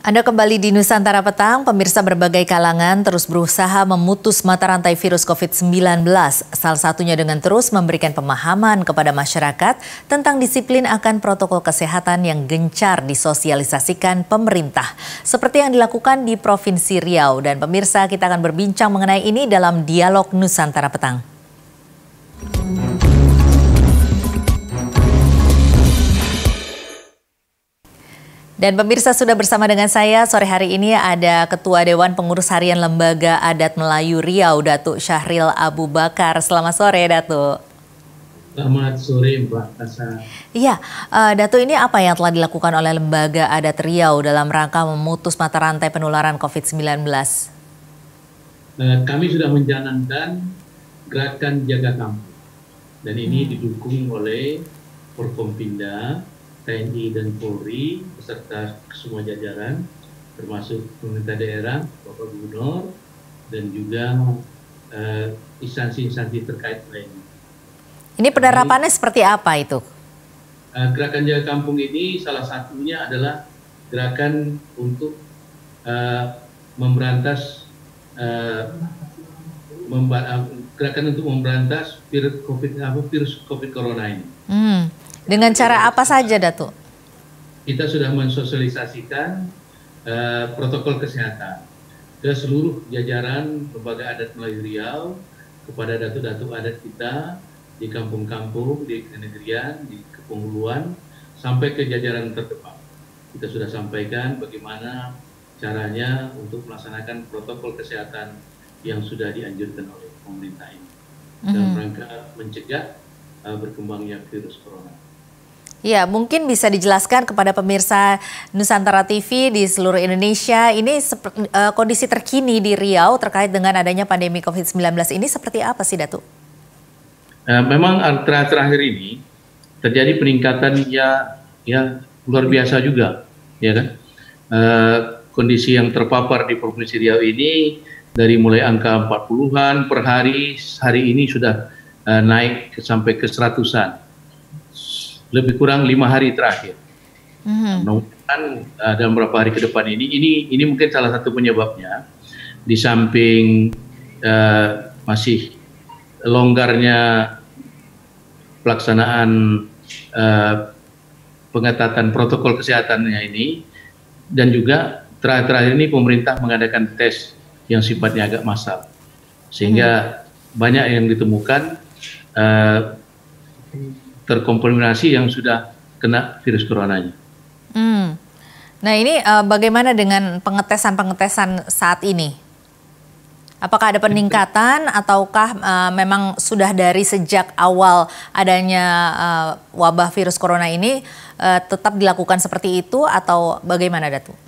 Anda kembali di Nusantara Petang, pemirsa. Berbagai kalangan terus berusaha memutus mata rantai virus COVID-19. Salah satunya dengan terus memberikan pemahaman kepada masyarakat tentang disiplin akan protokol kesehatan yang gencar disosialisasikan pemerintah. Seperti yang dilakukan di Provinsi Riau. Dan pemirsa, kita akan berbincang mengenai ini dalam Dialog Nusantara Petang. Dan pemirsa, sudah bersama dengan saya sore hari ini ada Ketua Dewan Pengurus Harian Lembaga Adat Melayu Riau, Datuk Syahril Abu Bakar. Selamat sore, Datuk. Selamat sore, Mbak Tasa. Iya, Datuk, ini apa yang telah dilakukan oleh Lembaga Adat Riau dalam rangka memutus mata rantai penularan COVID-19? Kami sudah menjalankan gerakan jaga kampung. Dan ini didukung oleh Forkompinda, TNI dan Polri beserta semua jajaran, termasuk pemerintah daerah, Bapak Gubernur, dan juga instansi-instansi terkait lainnya. Ini penerapannya seperti apa itu? Gerakan jaga kampung ini salah satunya adalah gerakan untuk memberantas virus COVID corona ini. Dengan cara apa saja, Datuk? Kita sudah mensosialisasikan protokol kesehatan ke seluruh jajaran Lembaga Adat Melayu Riau, kepada datuk-datuk adat kita di kampung-kampung, di kenegerian, di kepulauan, sampai ke jajaran terdepan. Kita sudah sampaikan bagaimana caranya untuk melaksanakan protokol kesehatan yang sudah dianjurkan oleh pemerintah ini dalam rangka mencegah berkembangnya virus corona. Ya, mungkin bisa dijelaskan kepada pemirsa Nusantara TV di seluruh Indonesia, ini kondisi terkini di Riau terkait dengan adanya pandemi COVID-19 ini seperti apa sih, Datuk? Memang terakhir ini terjadi peningkatan ya luar biasa juga, ya kan? Kondisi yang terpapar di Provinsi Riau ini dari mulai angka 40-an per hari ini sudah naik sampai ke 100-an. Lebih kurang 5 hari terakhir. Mudah-mudahan dalam beberapa hari ke depan ini mungkin salah satu penyebabnya, di samping masih longgarnya pelaksanaan pengetatan protokol kesehatannya ini, dan juga terakhir ini pemerintah mengadakan tes yang sifatnya agak massal, sehingga banyak yang ditemukan terkonfirmasi yang sudah kena virus coronanya. Nah, ini bagaimana dengan pengetesan saat ini? Apakah ada peningkatan ataukah memang sudah dari sejak awal adanya wabah virus corona ini tetap dilakukan seperti itu atau bagaimana, Datuk?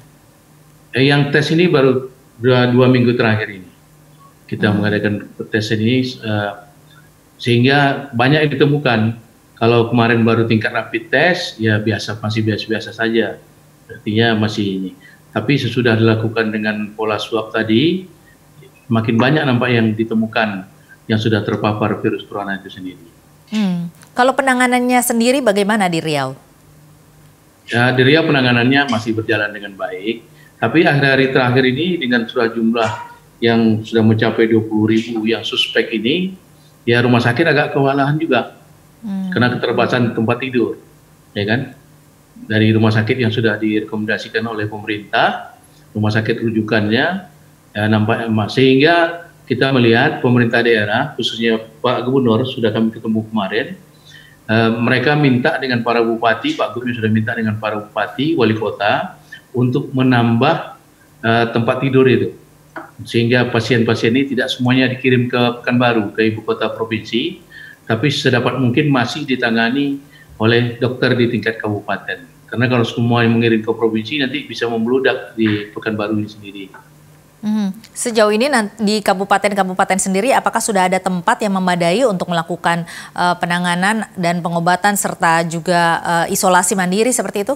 Yang tes ini baru 2 minggu terakhir ini. Kita mengadakan tes ini sehingga banyak yang ditemukan. Kalau kemarin baru tingkat rapid test, ya masih biasa saja. Artinya masih ini. Tapi sesudah dilakukan dengan pola swab tadi, makin banyak nampak yang ditemukan yang sudah terpapar virus corona itu sendiri. Kalau penanganannya sendiri bagaimana di Riau? Ya, di Riau penanganannya masih berjalan dengan baik. Tapi akhir-hari terakhir ini dengan jumlah yang sudah mencapai 20.000 yang suspek ini, ya rumah sakit agak kewalahan juga. Karena keterbatasan tempat tidur, ya kan? Dari rumah sakit yang sudah direkomendasikan oleh pemerintah, rumah sakit rujukannya, nampaknya sehingga kita melihat pemerintah daerah, khususnya Pak Gubernur, sudah kami ketemu kemarin, mereka minta dengan para bupati, Pak Gubernur sudah minta dengan para bupati, wali kota, untuk menambah tempat tidur itu, sehingga pasien-pasien ini tidak semuanya dikirim ke Pekanbaru, ke ibu kota provinsi, tapi sedapat mungkin masih ditangani oleh dokter di tingkat kabupaten. Karena kalau semua yang mengirim ke provinsi nanti bisa membludak di Pekanbaru ini sendiri. Sejauh ini di kabupaten-kabupaten sendiri, apakah sudah ada tempat yang memadai untuk melakukan penanganan dan pengobatan serta juga isolasi mandiri seperti itu?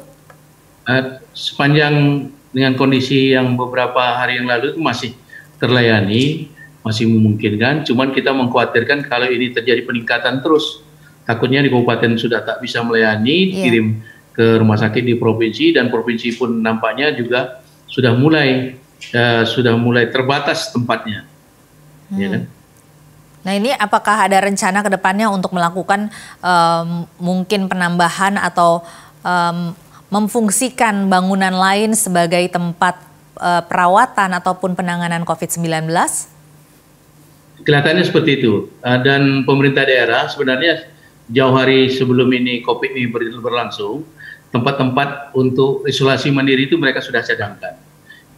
Sepanjang dengan kondisi yang beberapa hari yang lalu itu masih terlayani, masih memungkinkan, cuman kita mengkhawatirkan kalau ini terjadi peningkatan terus, takutnya di kabupaten sudah tak bisa melayani, dikirim ke rumah sakit di provinsi, dan provinsi pun nampaknya juga sudah mulai terbatas tempatnya, ya kan? Nah ini apakah ada rencana ke depannya untuk melakukan mungkin penambahan atau memfungsikan bangunan lain sebagai tempat perawatan ataupun penanganan COVID-19? Kelihatannya seperti itu. Dan pemerintah daerah sebenarnya jauh hari sebelum ini COVID ini berlangsung, tempat-tempat untuk isolasi mandiri itu mereka sudah cadangkan.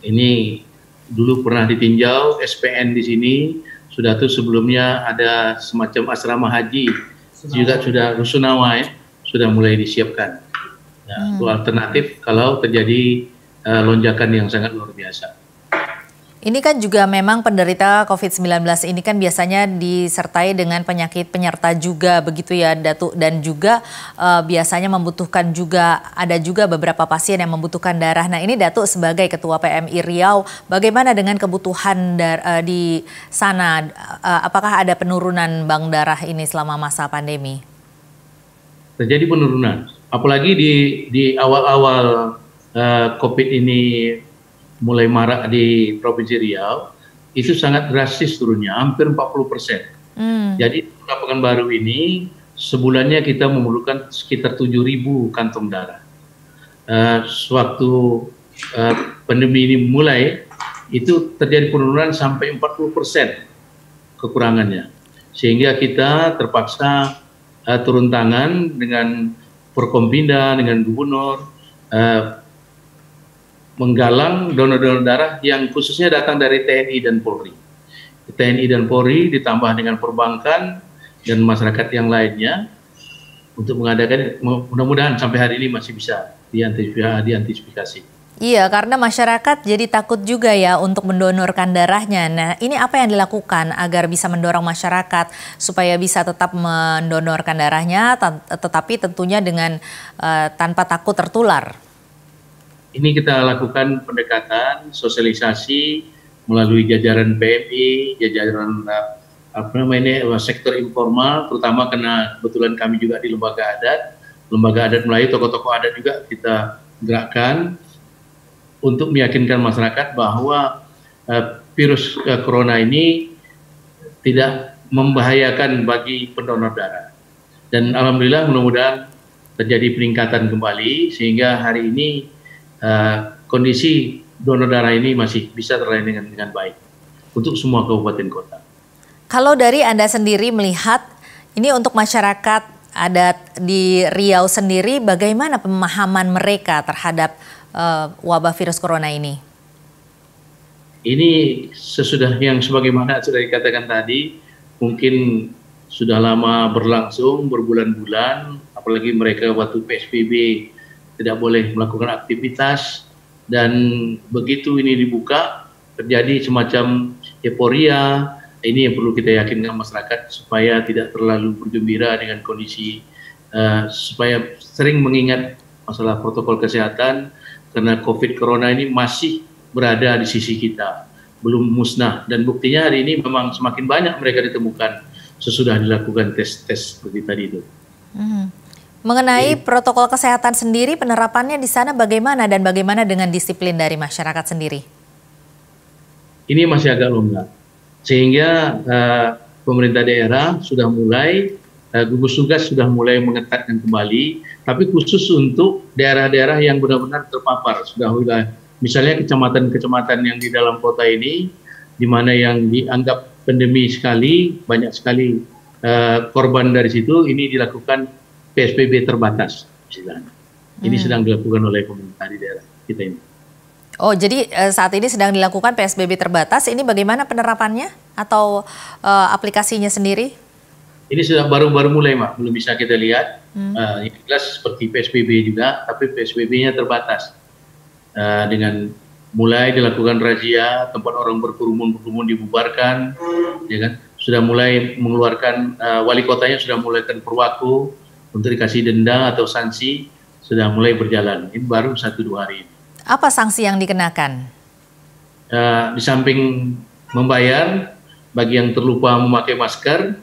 Ini dulu pernah ditinjau SPN di sini, sudah tuh sebelumnya ada semacam asrama haji, juga sudah rusunawa sudah mulai disiapkan. Nah, itu alternatif kalau terjadi lonjakan yang sangat luar biasa. Ini kan juga memang penderita COVID-19 ini kan biasanya disertai dengan penyakit penyerta juga begitu ya Datuk, dan juga biasanya membutuhkan juga, ada juga beberapa pasien yang membutuhkan darah. Nah ini Datuk sebagai Ketua PMI Riau, bagaimana dengan kebutuhan di sana? Apakah ada penurunan bank darah ini selama masa pandemi? Terjadi penurunan, apalagi di awal-awal COVID ini mulai marak di Provinsi Riau, itu sangat drastis turunnya, hampir 40%. Jadi Pekanbaru ini sebulannya kita memerlukan sekitar 7.000 kantong darah. Sewaktu pandemi ini mulai, itu terjadi penurunan sampai 40% kekurangannya. Sehingga kita terpaksa turun tangan dengan Forkompinda, dengan Gubernur, menggalang donor-donor darah yang khususnya datang dari TNI dan Polri. TNI dan Polri ditambah dengan perbankan dan masyarakat yang lainnya untuk mengadakan, mudah-mudahan sampai hari ini masih bisa diantisipasi. Iya, karena masyarakat jadi takut juga ya untuk mendonorkan darahnya. Nah, ini apa yang dilakukan agar bisa mendorong masyarakat supaya bisa tetap mendonorkan darahnya, tetapi tentunya dengan tanpa takut tertular? Ini kita lakukan pendekatan sosialisasi melalui jajaran PMI, jajaran sektor informal, terutama karena kebetulan kami juga di lembaga adat Melayu, tokoh-tokoh adat juga kita gerakkan untuk meyakinkan masyarakat bahwa virus corona ini tidak membahayakan bagi pendonor darah. Dan alhamdulillah mudah-mudahan terjadi peningkatan kembali sehingga hari ini kondisi donor darah ini masih bisa terlayani dengan baik untuk semua kabupaten kota. Kalau dari Anda sendiri melihat ini untuk masyarakat adat di Riau sendiri, bagaimana pemahaman mereka terhadap wabah virus corona ini? Ini sesudah yang sebagaimana sudah dikatakan tadi, mungkin sudah lama berlangsung berbulan-bulan, apalagi mereka waktu PSBB tidak boleh melakukan aktivitas, dan begitu ini dibuka terjadi semacam euforia. Ini yang perlu kita yakinkan masyarakat supaya tidak terlalu bergembira dengan kondisi, supaya sering mengingat masalah protokol kesehatan karena COVID corona ini masih berada di sisi kita, belum musnah, dan buktinya hari ini memang semakin banyak mereka ditemukan sesudah dilakukan tes seperti tadi itu. Mengenai protokol kesehatan sendiri, penerapannya di sana bagaimana dan bagaimana dengan disiplin dari masyarakat sendiri? Ini masih agak longgar, sehingga pemerintah daerah sudah mulai, gugus tugas sudah mulai mengetatkan kembali, tapi khusus untuk daerah-daerah yang benar-benar terpapar. Sudah misalnya kecamatan-kecamatan yang di dalam kota ini, di mana yang dianggap pandemi sekali, banyak sekali korban dari situ, ini dilakukan PSBB terbatas. Ini sedang dilakukan oleh pemerintah di daerah kita ini. Oh, jadi saat ini sedang dilakukan PSBB terbatas. Ini bagaimana penerapannya atau aplikasinya sendiri? Ini sudah baru-baru mulai, Mak. Belum bisa kita lihat. Ini jelas seperti PSBB juga, tapi PSBB-nya terbatas. Dengan mulai dilakukan razia, tempat orang berkerumun dibubarkan, ya kan? Sudah mulai mengeluarkan, wali kotanya sudah mulai perwaku untuk dikasih denda atau sanksi, sudah mulai berjalan. Ini baru 1-2 hari ini. Apa sanksi yang dikenakan? Di samping membayar bagi yang terlupa memakai masker,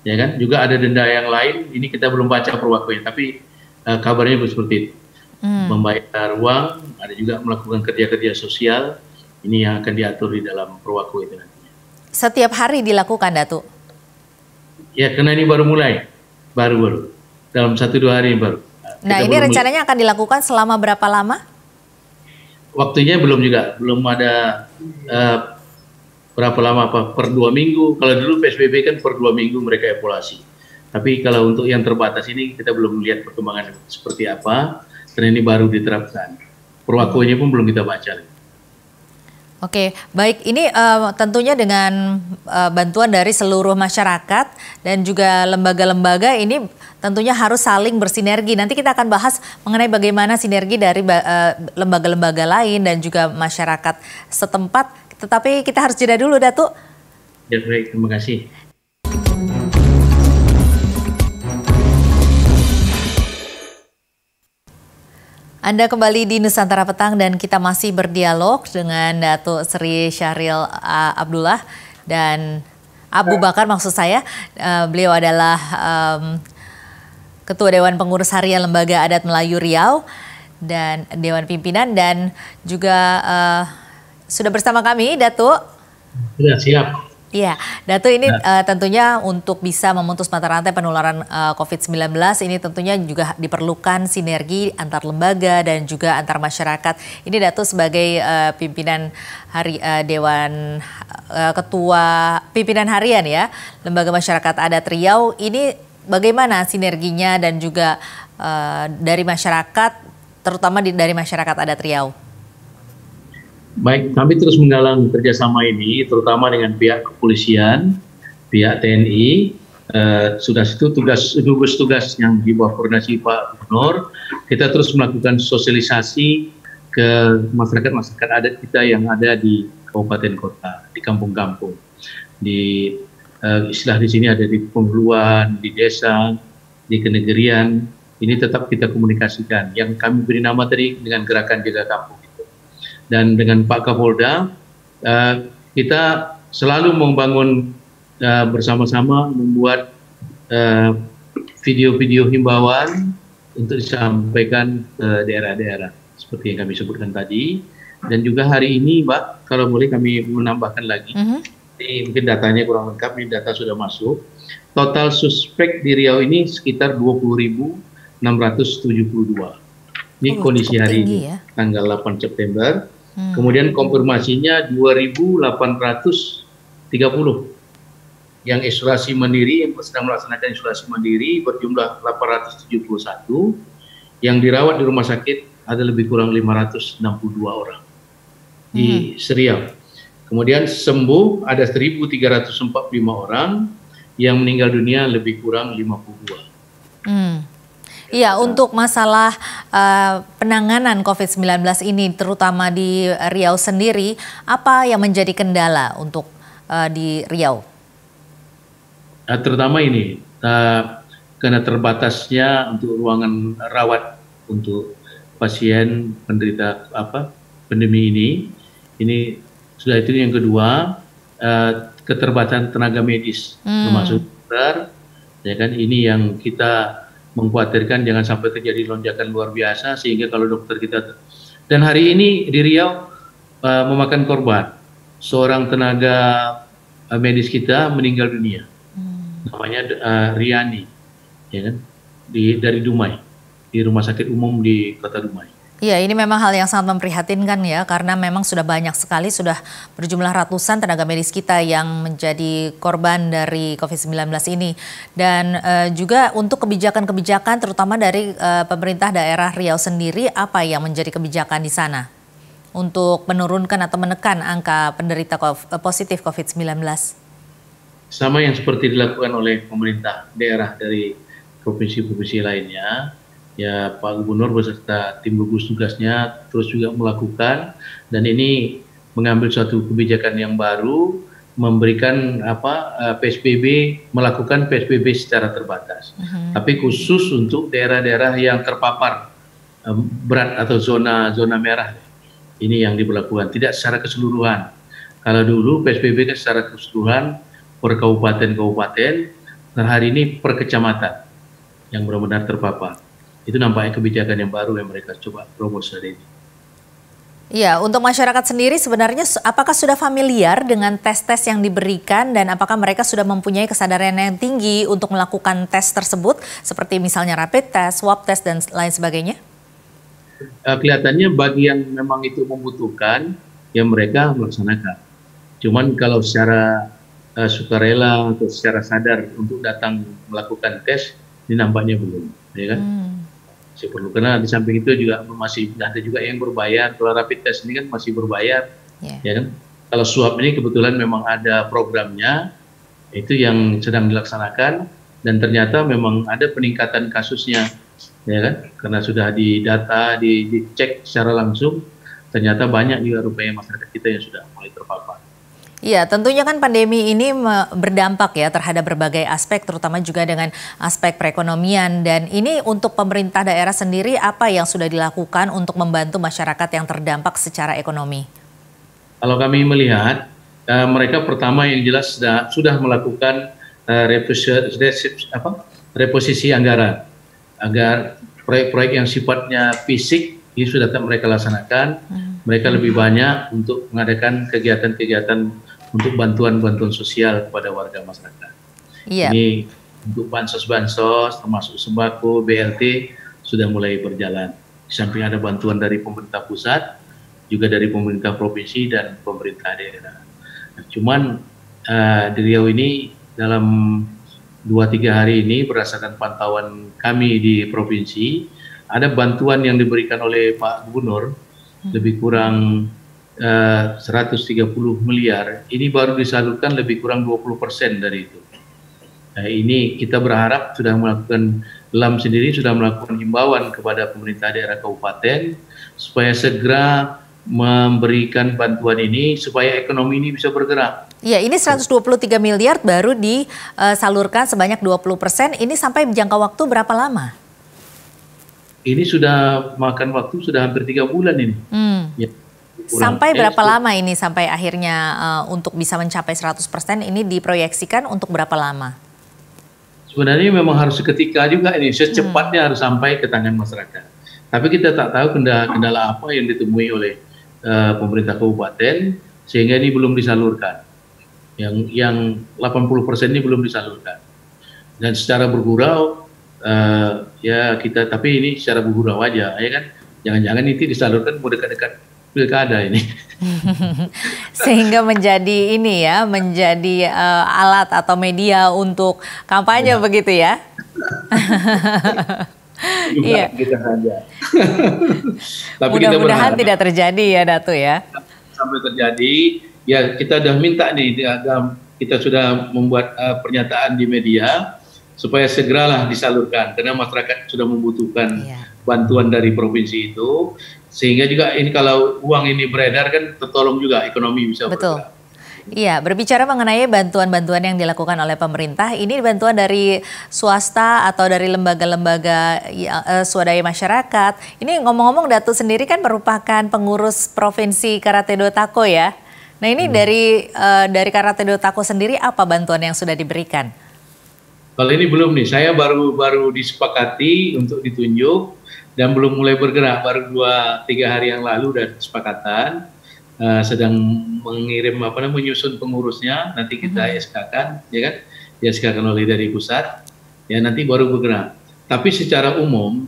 ya kan, juga ada denda yang lain. Ini kita belum baca perwakunya, tapi kabarnya seperti itu. membayar uang, ada juga melakukan kerja-kerja sosial. Ini yang akan diatur di dalam Perwako itu nantinya. Setiap hari dilakukan, Datuk? Ya, karena ini baru mulai, baru dalam 1-2 hari baru. Nah, ini rencananya akan dilakukan selama berapa lama? Waktunya belum ada berapa lama, per 2 minggu. Kalau dulu PSBB kan per 2 minggu mereka evaluasi. Tapi kalau untuk yang terbatas ini kita belum melihat perkembangan seperti apa, karena ini baru diterapkan. Perwakonya pun belum kita baca. Oke, baik. Ini tentunya dengan bantuan dari seluruh masyarakat dan juga lembaga-lembaga ini tentunya harus saling bersinergi. Nanti kita akan bahas mengenai bagaimana sinergi dari lembaga-lembaga lain dan juga masyarakat setempat. Tetapi kita harus jeda dulu, Datuk. Ya, baik. Terima kasih. Anda kembali di Nusantara Petang dan kita masih berdialog dengan Datuk Sri Syahril Abdullah dan Abu Bakar maksud saya. Beliau adalah Ketua Dewan Pengurus Harian Lembaga Adat Melayu Riau dan Dewan Pimpinan dan juga sudah bersama kami, Datuk. Sudah siap. Iya, Datuk, ini tentunya untuk bisa memutus mata rantai penularan COVID-19 ini tentunya juga diperlukan sinergi antar lembaga dan juga antar masyarakat. Ini Datuk sebagai pimpinan Dewan Ketua Pimpinan Harian ya, Lembaga Masyarakat Adat Riau, ini bagaimana sinerginya dan juga dari masyarakat, terutama dari masyarakat adat Riau? Baik, kami terus menggalang kerjasama ini, terutama dengan pihak kepolisian, pihak TNI. Sudah itu tugas yang di bawah koordinasi Pak Gubernur. Kita terus melakukan sosialisasi ke masyarakat adat kita yang ada di kabupaten kota, di kampung-kampung, di istilah di sini ada di penghuluan, di desa, di kenegerian. Ini tetap kita komunikasikan. Yang kami beri nama tadi dengan gerakan jaga kampung. Dan dengan Pak Kapolda, kita selalu membangun bersama-sama membuat video-video himbauan untuk disampaikan ke daerah-daerah seperti yang kami sebutkan tadi. Dan juga hari ini, Mbak, kalau boleh kami menambahkan lagi, ini mungkin datanya kurang lengkap, ini data sudah masuk. Total suspek di Riau ini sekitar 20.672. Ini kondisi hari ini, ya? Tanggal 8 September. Kemudian konfirmasinya 2.830. Yang isolasi mandiri, yang sedang melaksanakan isolasi mandiri berjumlah 871. Yang dirawat di rumah sakit ada lebih kurang 562 orang di Riau. Kemudian sembuh ada 1.345 orang, yang meninggal dunia lebih kurang 52. Iya, untuk masalah penanganan COVID-19 ini, terutama di Riau sendiri, apa yang menjadi kendala untuk di Riau? Terutama ini, karena terbatasnya untuk ruangan rawat untuk pasien penderita pandemi ini sudah itu yang kedua, keterbatasan tenaga medis, termasuk dokter, ya kan, ini yang kita mengkhawatirkan jangan sampai terjadi lonjakan luar biasa sehingga kalau dokter kita. Dan hari ini di Riau memakan korban, seorang tenaga medis kita meninggal dunia, namanya Riani, ya kan, dari Dumai, di rumah sakit umum di kota Dumai. Iya, ini memang hal yang sangat memprihatinkan ya, karena memang sudah banyak sekali, sudah berjumlah ratusan tenaga medis kita yang menjadi korban dari COVID-19 ini. Dan juga untuk kebijakan-kebijakan terutama dari pemerintah daerah Riau sendiri, apa yang menjadi kebijakan di sana untuk menurunkan atau menekan angka penderita positif COVID-19? Sama yang seperti dilakukan oleh pemerintah daerah dari provinsi-provinsi lainnya. Ya, Pak Gubernur beserta tim gugus tugasnya terus juga melakukan, dan ini mengambil suatu kebijakan yang baru, memberikan PSBB, melakukan PSBB secara terbatas. Tapi khusus untuk daerah-daerah yang terpapar berat atau zona merah, ini yang diberlakukan, tidak secara keseluruhan. Kalau dulu PSBB kan secara keseluruhan per kabupaten-kabupaten, dan hari ini per kecamatan yang benar-benar terpapar. Itu nampaknya kebijakan yang baru yang mereka coba promosi hari ini. Iya, untuk masyarakat sendiri sebenarnya apakah sudah familiar dengan tes-tes yang diberikan dan apakah mereka sudah mempunyai kesadaran yang tinggi untuk melakukan tes tersebut seperti misalnya rapid test, swab test dan lain sebagainya? Kelihatannya bagi yang memang itu membutuhkan, ya mereka melaksanakan. Cuman kalau secara sukarela atau secara sadar untuk datang melakukan tes, ini nampaknya belum, ya kan? Masih perlu, karena di samping itu juga masih ada juga yang berbayar. Kalau rapid test ini kan masih berbayar, ya kan? Kalau swab ini kebetulan memang ada programnya, itu yang sedang dilaksanakan dan ternyata memang ada peningkatan kasusnya, ya kan? Karena sudah didata, dicek secara langsung, ternyata banyak juga rupanya masyarakat kita yang sudah mulai terpapar. Iya, tentunya kan pandemi ini berdampak ya terhadap berbagai aspek, terutama juga dengan aspek perekonomian. Dan ini untuk pemerintah daerah sendiri, apa yang sudah dilakukan untuk membantu masyarakat yang terdampak secara ekonomi? Kalau kami melihat, mereka pertama yang jelas sudah melakukan reposisi anggaran. Agar proyek-proyek yang sifatnya fisik, ini sudah mereka laksanakan. Mereka lebih banyak untuk mengadakan kegiatan-kegiatan untuk bantuan-bantuan sosial kepada warga masyarakat. Iya. Ini untuk bansos-bansos, termasuk sembako, BLT, sudah mulai berjalan. Di samping ada bantuan dari pemerintah pusat, juga dari pemerintah provinsi dan pemerintah daerah. Cuman di Riau ini dalam 2-3 hari ini berdasarkan pantauan kami di provinsi, ada bantuan yang diberikan oleh Pak Gubernur, lebih kurang 130 miliar, ini baru disalurkan lebih kurang 20% dari itu. Nah, ini kita berharap sudah melakukan, LAM sendiri sudah melakukan himbauan kepada pemerintah daerah kabupaten supaya segera memberikan bantuan ini supaya ekonomi ini bisa bergerak. Iya, ini 123 miliar baru disalurkan sebanyak 20%, ini sampai jangka waktu berapa lama? Ini sudah makan waktu, sudah hampir 3 bulan ini. Ya. Sampai berapa lama ini sampai akhirnya untuk bisa mencapai 100% ini diproyeksikan untuk berapa lama? Sebenarnya memang harus seketika juga ini, secepatnya harus sampai ke tangan masyarakat. Tapi kita tak tahu kendala apa yang ditemui oleh pemerintah kabupaten sehingga ini belum disalurkan. Yang 80% ini belum disalurkan. Dan secara bergurau ya kita, tapi ini secara bergurau aja, ya kan? Jangan-jangan itu disalurkan mau dekat-dekat pilkada ini. Sehingga menjadi ini ya, menjadi alat atau media untuk kampanye begitu ya. Iya. Mudah-mudahan tidak terjadi ya Datu ya. Sampai terjadi, ya kita sudah minta nih, kita sudah membuat pernyataan di media supaya segeralah disalurkan karena masyarakat sudah membutuhkan bantuan dari provinsi itu, sehingga juga ini kalau uang ini beredar kan tertolong juga ekonomi bisa bergerak. Iya, berbicara mengenai bantuan-bantuan yang dilakukan oleh pemerintah, ini bantuan dari swasta atau dari lembaga-lembaga swadaya masyarakat. Ini ngomong-ngomong Datu sendiri kan merupakan pengurus Provinsi Karate Dotako ya. Nah ini dari Karate Dotako sendiri apa bantuan yang sudah diberikan? Kalau ini belum nih, saya baru disepakati untuk ditunjuk dan belum mulai bergerak, baru 2-3 hari yang lalu udah kesepakatan, sedang menyusun pengurusnya, nanti kita SK-kan, ya kan, SK-kan oleh dari pusat, ya nanti baru bergerak. Tapi secara umum,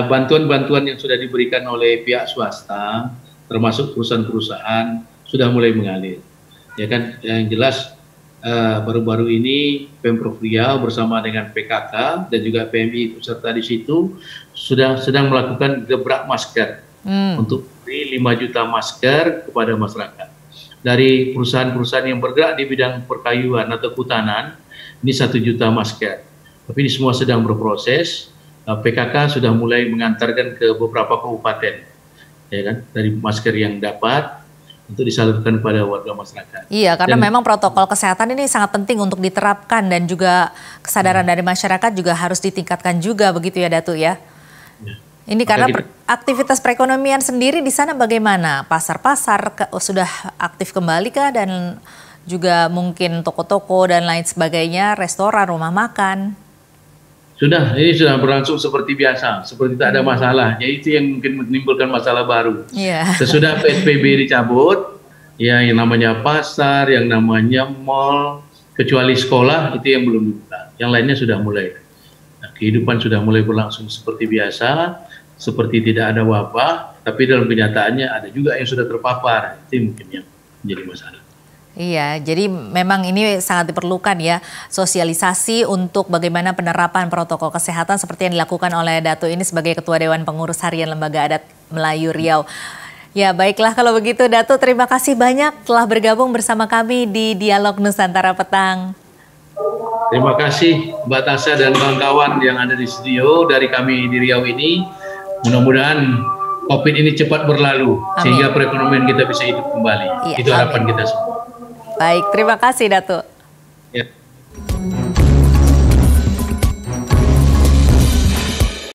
bantuan-bantuan yang sudah diberikan oleh pihak swasta, termasuk perusahaan-perusahaan, sudah mulai mengalir. Ya kan, yang jelas baru-baru ini Pemprov Riau bersama dengan PKK dan juga PMI serta di situ sedang melakukan gebrak masker untuk beri 5 juta masker kepada masyarakat. Dari perusahaan-perusahaan yang bergerak di bidang perkayuan atau kehutanan, ini 1 juta masker. Tapi ini semua sedang berproses. PKK sudah mulai mengantarkan ke beberapa kabupaten, ya kan, dari masker yang dapat untuk disalurkan kepada warga masyarakat. Iya, karena memang protokol kesehatan ini sangat penting untuk diterapkan dan juga kesadaran dari masyarakat juga harus ditingkatkan juga begitu ya Datu ya. Ini karena aktivitas perekonomian sendiri di sana bagaimana? Pasar-pasar sudah aktif kembali kah, dan juga mungkin toko-toko dan lain sebagainya, restoran, rumah makan? Ini sudah berlangsung seperti biasa, seperti tak ada masalah. Ya itu yang mungkin menimbulkan masalah baru. Sesudah PSBB dicabut, ya yang namanya pasar, yang namanya mall, kecuali sekolah itu yang belum dibuka. Yang lainnya sudah mulai. Nah, kehidupan sudah mulai berlangsung seperti biasa, seperti tidak ada wabah, tapi dalam kenyataannya ada juga yang sudah terpapar. Itu mungkin yang menjadi masalah. Iya, jadi memang ini sangat diperlukan ya sosialisasi untuk bagaimana penerapan protokol kesehatan seperti yang dilakukan oleh Dato ini sebagai Ketua Dewan Pengurus Harian Lembaga Adat Melayu Riau. Ya baiklah kalau begitu Dato, terima kasih banyak telah bergabung bersama kami di Dialog Nusantara Petang. Terima kasih Mbak Tasya dan kawan-kawan yang ada di studio dari kami di Riau ini. Mudah-mudahan COVID ini cepat berlalu. Amin. Sehingga perekonomian kita bisa hidup kembali. Itu harapan kita semua. Baik, terima kasih Dato. Ya.